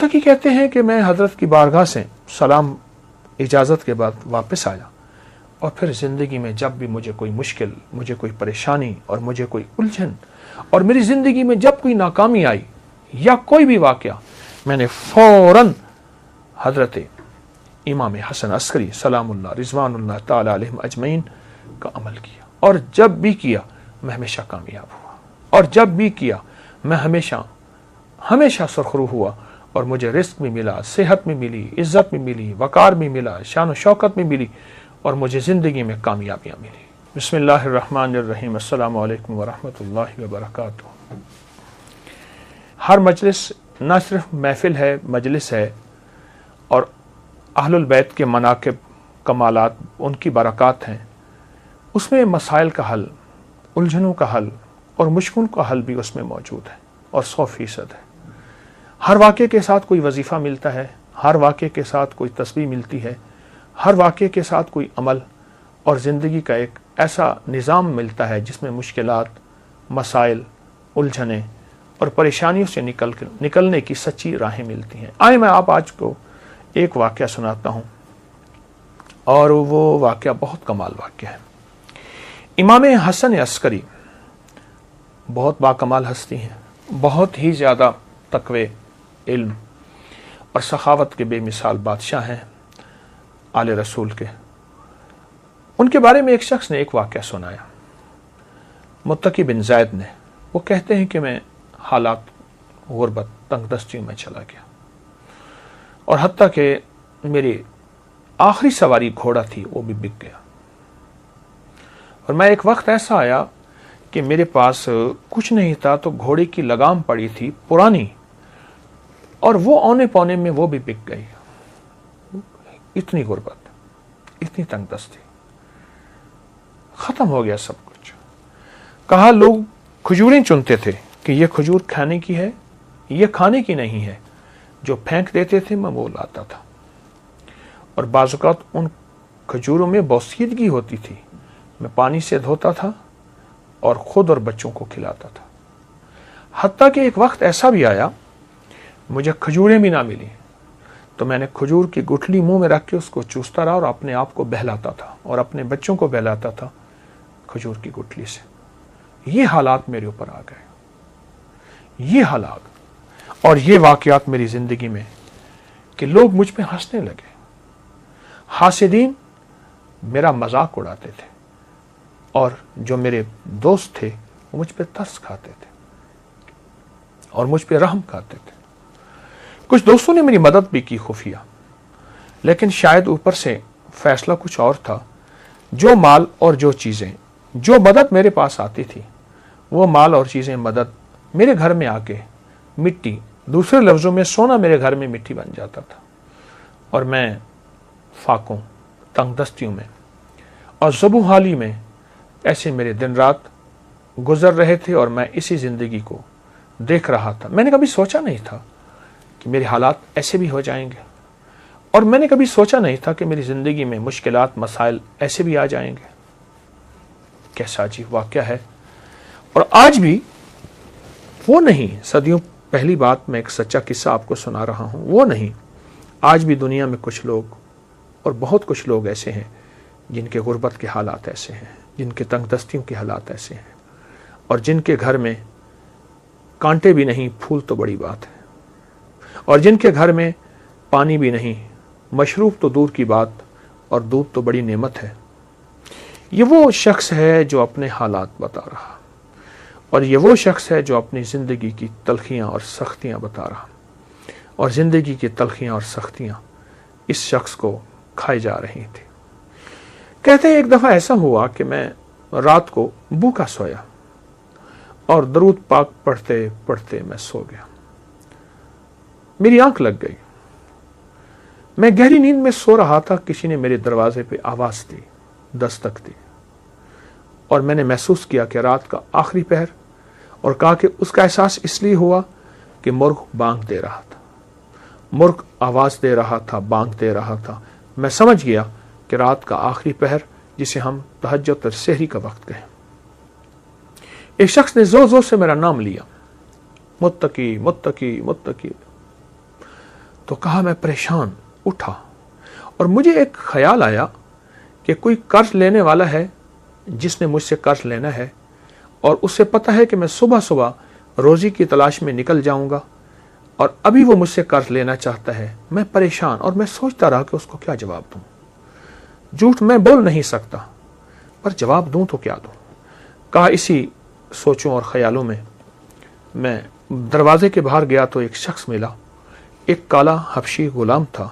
متقی کہتے ہیں کہ میں حضرت کی بارگاہ سے سلام اجازت کے بعد واپس آیا، اور پھر زندگی میں جب بھی مجھے کوئی مشکل، مجھے کوئی پریشانی اور مجھے کوئی الجھن، اور میری زندگی میں جب کوئی ناکامی آئی یا کوئی بھی واقعہ، میں نے فوراً حضرت امام حسن عسکری سلام اللہ رضوان اللہ تعالی علیہم اجمعین کا عمل کیا، اور جب بھی کیا میں ہمیشہ کامیاب ہوا، اور جب بھی کیا میں ہمیشہ سرخرو ہوا، اور مجھے رزق بھی ملا، صحت بھی ملی، عزت بھی ملی، وقار بھی ملا، شان و شوکت بھی ملی، اور مجھے زندگی میں کامیابیاں ملی۔ بسم اللہ الرحمن الرحیم۔ السلام علیکم ورحمۃ اللہ وبرکاتہ۔ ہر مجلس نہ صرف محفل ہے، مجلس ہے، اور اہل البیت کے مناقب، کمالات، ان کی برکات ہیں، اس میں مسائل کا حل، الجھنوں کا حل اور مشکلوں کا حل بھی اس میں موجود ہے، اور 100% ہے۔ ہر واقعے کے ساتھ کوئی وظیفہ ملتا ہے، ہر واقعے کے ساتھ کوئی تسبیح ملتی ہے، ہر واقعے کے ساتھ کوئی عمل اور زندگی کا ایک ایسا نظام ملتا ہے جس میں مشکلات، مسائل، الجھنیں اور پریشانیوں سے نکلنے کی سچی راہیں ملتی ہیں۔ آئے میں آپ آج کو ایک واقعہ سناتا ہوں، اور وہ واقعہ بہت کمال واقعہ ہے۔ امام حسن عسکری بہت باکمال ہستی ہیں، بہت ہی زیادہ تقوی، علم اور سخاوت کے بے مثال بادشاہ ہیں، آل رسول کے۔ ان کے بارے میں ایک شخص نے ایک واقعہ سنایا، متقی بن زید نے۔ وہ کہتے ہیں کہ میں حالات غربت، تنگ دستیوں میں چلا گیا، اور حتیٰ کہ میری آخری سواری گھوڑا تھی وہ بھی بک گیا، اور میں ایک وقت ایسا آیا کہ میرے پاس کچھ نہیں تھا، تو گھوڑے کی لگام پڑی تھی پرانی، اور وہ اونے پونے میں وہ بھی بک گئی۔ اتنی غربت، اتنی تنگ دستی، ختم ہو گیا سب کچھ۔ کہا لوگ کھجوریں چنتے تھے کہ یہ کھجور کھانے کی ہے، یہ کھانے کی نہیں ہے، جو پھینک دیتے تھے میں وہ لاتا تھا، اور بعض اوقات ان کھجوروں میں بوسیدگی ہوتی تھی، میں پانی سے دھوتا تھا اور خود اور بچوں کو کھلاتا تھا۔ حتیٰ کہ ایک وقت ایسا بھی آیا مجھے کھجوریں بھی نہ ملی، تو میں نے کھجور کی گٹھلی منہ میں رکھ کے اس کو چوستا رہا اور اپنے آپ کو بہلاتا تھا اور اپنے بچوں کو بہلاتا تھا کھجور کی گٹھلی سے۔ یہ حالات میرے اوپر آ گئے، یہ حالات اور یہ واقعات میری زندگی میں کہ لوگ مجھ پہ ہنسنے لگے، حاسدین میرا مذاق اڑاتے تھے، اور جو میرے دوست تھے وہ مجھ پہ ترس کھاتے تھے اور مجھ پہ رحم کھاتے تھے۔ کچھ دوستوں نے میری مدد بھی کی خفیہ، لیکن شاید اوپر سے فیصلہ کچھ اور تھا۔ جو مال اور جو چیزیں، جو مدد میرے پاس آتی تھی، وہ مال اور چیزیں، مدد میرے گھر میں آ کے مٹی، دوسرے لفظوں میں سونا میرے گھر میں مٹی بن جاتا تھا، اور میں فاقوں، تنگ دستیوں میں اور زبوں حالی میں ایسے میرے دن رات گزر رہے تھے، اور میں اسی زندگی کو دیکھ رہا تھا۔ میں نے کبھی سوچا نہیں تھا کہ میرے حالات ایسے بھی ہو جائیں گے، اور میں نے کبھی سوچا نہیں تھا کہ میری زندگی میں مشکلات، مسائل ایسے بھی آ جائیں گے۔ کیسا عجیب واقعہ ہے۔ اور آج بھی وہ نہیں، صدیوں پہلی بات، میں ایک سچا قصہ آپ کو سنا رہا ہوں، وہ نہیں، آج بھی دنیا میں کچھ لوگ، اور بہت کچھ لوگ ایسے ہیں جن کے غربت کے حالات ایسے ہیں، جن کے تنگ دستیوں کے حالات ایسے ہیں، اور جن کے گھر میں کانٹے بھی نہیں، پھول تو بڑی بات ہے، اور جن کے گھر میں پانی بھی نہیں، مشروب تو دور کی بات، اور دودھ تو بڑی نعمت ہے۔ یہ وہ شخص ہے جو اپنے حالات بتا رہا، اور یہ وہ شخص ہے جو اپنی زندگی کی تلخیاں اور سختیاں بتا رہا، اور زندگی کی تلخیاں اور سختیاں اس شخص کو کھائی جا رہی تھی۔ کہتے ہیں ایک دفعہ ایسا ہوا کہ میں رات کو بھوکا سویا، اور درود پاک پڑھتے پڑھتے میں سو گیا۔ میری آنکھ لگ گئی، میں گہری نیند میں سو رہا تھا، کسی نے میرے دروازے پہ آواز دی، دستک دی، اور میں نے محسوس کیا کہ رات کا آخری پہر، اور کہا کہ اس کا احساس اس لیے ہوا کہ مرغ بانگ دے رہا تھا، مرغ آواز دے رہا تھا، بانگ دے رہا تھا۔ میں سمجھ گیا کہ رات کا آخری پہر، جسے ہم تہجد اور سحری کا وقت کہیں۔ ایک شخص نے زور زور سے میرا نام لیا، متقی متقی متقی۔ تو کہا میں پریشان اٹھا اور مجھے ایک خیال آیا کہ کوئی قرض لینے والا ہے جس نے مجھ سے قرض لینا ہے اور اسے پتہ ہے کہ میں صبح صبح روزی کی تلاش میں نکل جاؤں گا اور ابھی وہ مجھ سے قرض لینا چاہتا ہے. میں پریشان اور میں سوچتا رہا کہ اس کو کیا جواب دوں. جھوٹ میں بول نہیں سکتا پر جواب دوں تو کیا دوں. کہا اسی سوچوں اور خیالوں میں دروازے کے باہر گیا تو ایک شخص ملا. ایک کالا حبشی غلام تھا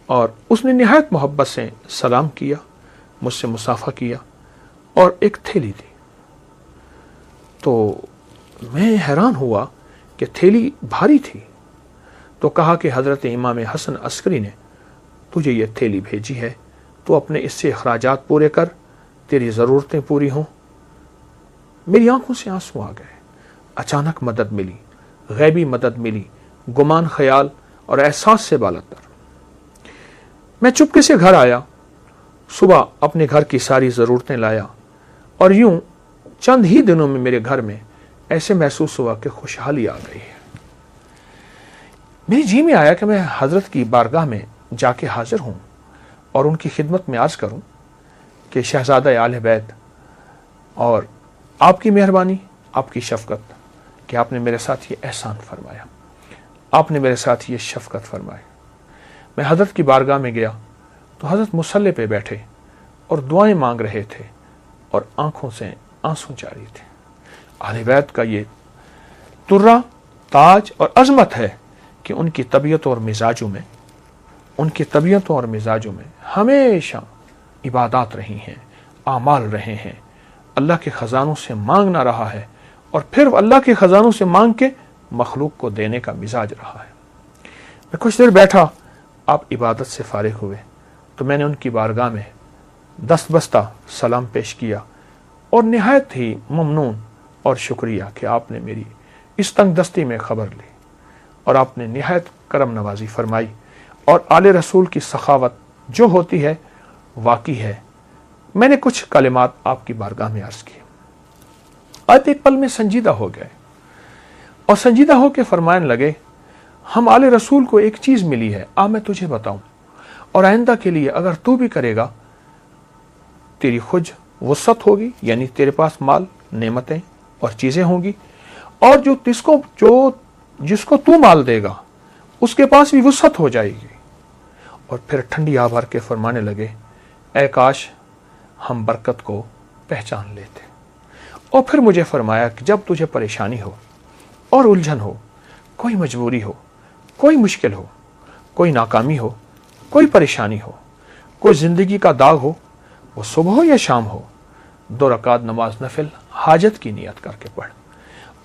اور اس نے نہایت محبت سے سلام کیا, مجھ سے مصافحہ کیا اور ایک تھیلی دی. تو میں حیران ہوا کہ تھیلی بھاری تھی. تو کہا کہ حضرت امام حسن عسکری نے تجھے یہ تھیلی بھیجی ہے, تو اپنے اس سے اخراجات پورے کر, تیری ضرورتیں پوری ہوں. میری آنکھوں سے آنسو آ گئے. اچانک مدد ملی, غیبی مدد ملی, گمان خیال اور احساس سے بالاتر. میں چپکے سے گھر آیا, صبح اپنے گھر کی ساری ضرورتیں لایا اور یوں چند ہی دنوں میں میرے گھر میں ایسے محسوس ہوا کہ خوشحالی آ گئی ہے. میری جی میں آیا کہ میں حضرت کی بارگاہ میں جا کے حاضر ہوں اور ان کی خدمت میں عرض کروں کہ شہزادہ آل بیت اور آپ کی مہربانی, آپ کی شفقت کہ آپ نے میرے ساتھ یہ احسان فرمایا, آپ نے میرے ساتھ یہ شفقت فرمائی. میں حضرت کی بارگاہ میں گیا تو حضرت مصلی پہ بیٹھے اور دعائیں مانگ رہے تھے اور آنکھوں سے آنسو جاری تھے. اہل بیت کا یہ ترا, تاج اور عظمت ہے کہ ان کی طبیعتوں اور مزاجوں میں ہمیشہ عبادات رہی ہیں, اعمال رہے ہیں, اللہ کے خزانوں سے مانگنا رہا ہے اور پھر اللہ کے خزانوں سے مانگ کے مخلوق کو دینے کا مزاج رہا ہے. میں کچھ دیر بیٹھا, آپ عبادت سے فارغ ہوئے تو میں نے ان کی بارگاہ میں دست بستہ سلام پیش کیا اور نہایت ہی ممنون اور شکریہ کہ آپ نے میری اس تنگ دستی میں خبر لی اور آپ نے نہایت کرم نوازی فرمائی اور آل رسول کی سخاوت جو ہوتی ہے واقعی ہے. میں نے کچھ کلمات آپ کی بارگاہ میں عرض کیے. آپ ایک پل میں سنجیدہ ہو گئے اور سنجیدہ ہو کے فرمانے لگے, ہم آل رسول کو ایک چیز ملی ہے, میں تجھے بتاؤں, اور آئندہ کے لیے اگر تو بھی کرے گا تیری خود وسعت ہوگی, یعنی تیرے پاس مال, نعمتیں اور چیزیں ہوں گی, اور جس کو تو مال دے گا اس کے پاس بھی وسعت ہو جائے گی. اور پھر ٹھنڈی آہ بھر کے فرمانے لگے, اے کاش ہم برکت کو پہچان لیتے. اور پھر مجھے فرمایا کہ جب تجھے پریشانی ہو اور الجھن ہو, کوئی مجبوری ہو, کوئی مشکل ہو, کوئی ناکامی ہو, کوئی پریشانی ہو, کوئی زندگی کا داغ ہو, وہ صبح ہو یا شام ہو, 2 رکعت نماز نفل حاجت کی نیت کر کے پڑھ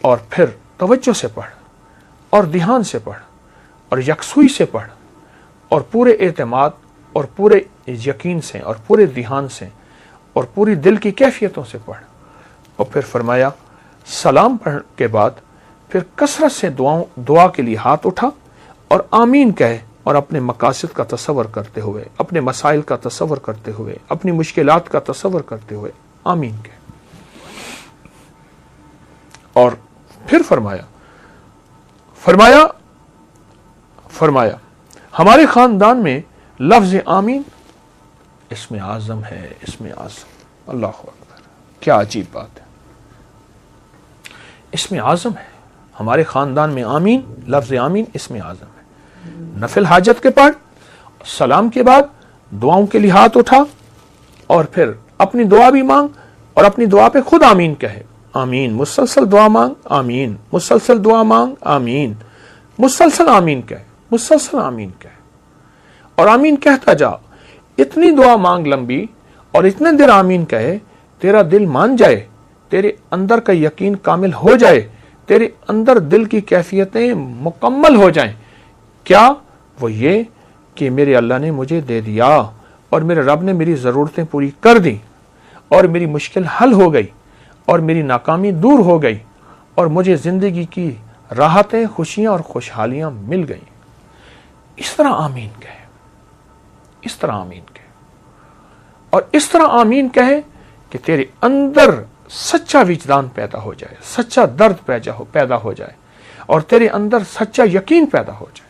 اور پھر توجہ سے پڑھ اور دھیان سے پڑھ اور یکسوئی سے پڑھ اور پورے اعتماد اور پورے یقین سے اور پورے دھیان سے اور پوری دل کی کیفیتوں سے پڑھ. اور پھر فرمایا سلام پڑھنے کے بعد پھر کثرت سے دعا کے لیے ہاتھ اٹھا اور آمین کہے اور اپنے مقاصد کا تصور کرتے ہوئے, اپنے مسائل کا تصور کرتے ہوئے, اپنی مشکلات کا تصور کرتے ہوئے آمین کہے. اور پھر فرمایا ہمارے خاندان میں لفظ آمین اسم اعظم ہے, اسم اعظم. اللہ اکبر, کیا عجیب بات ہے. اسم اعظم ہے ہمارے خاندان میں آمین, لفظ آمین اسم اعظم ہے. نفل حاجت کے پڑھ, سلام کے بعد دعاؤں کے لیے ہاتھ اٹھا اور پھر اپنی دعا بھی مانگ اور اپنی دعا پہ خود آمین کہے. آمین, مسلسل دعا مانگ, آمین, مسلسل دعا مانگ, آمین, مسلسل آمین کہے, مسلسل آمین کہے اور آمین کہتا جا. اتنی دعا مانگ لمبی اور اتنے دیر آمین کہے, تیرا دل مان جائے, تیرے اندر کا یقین کامل ہو جائے, تیرے اندر دل کی کیفیتیں مکمل ہو جائیں. کیا؟ وہ یہ کہ میرے اللہ نے مجھے دے دیا اور میرے رب نے میری ضرورتیں پوری کر دی اور میری مشکل حل ہو گئی اور میری ناکامی دور ہو گئی اور مجھے زندگی کی راحتیں, خوشیاں اور خوشحالیاں مل گئیں. اس طرح آمین کہے, اس طرح آمین کہے اور اس طرح آمین کہے کہ تیرے اندر سچا وجدان پیدا ہو جائے, سچا درد پیدا ہو جائے اور تیرے اندر سچا یقین پیدا ہو جائے.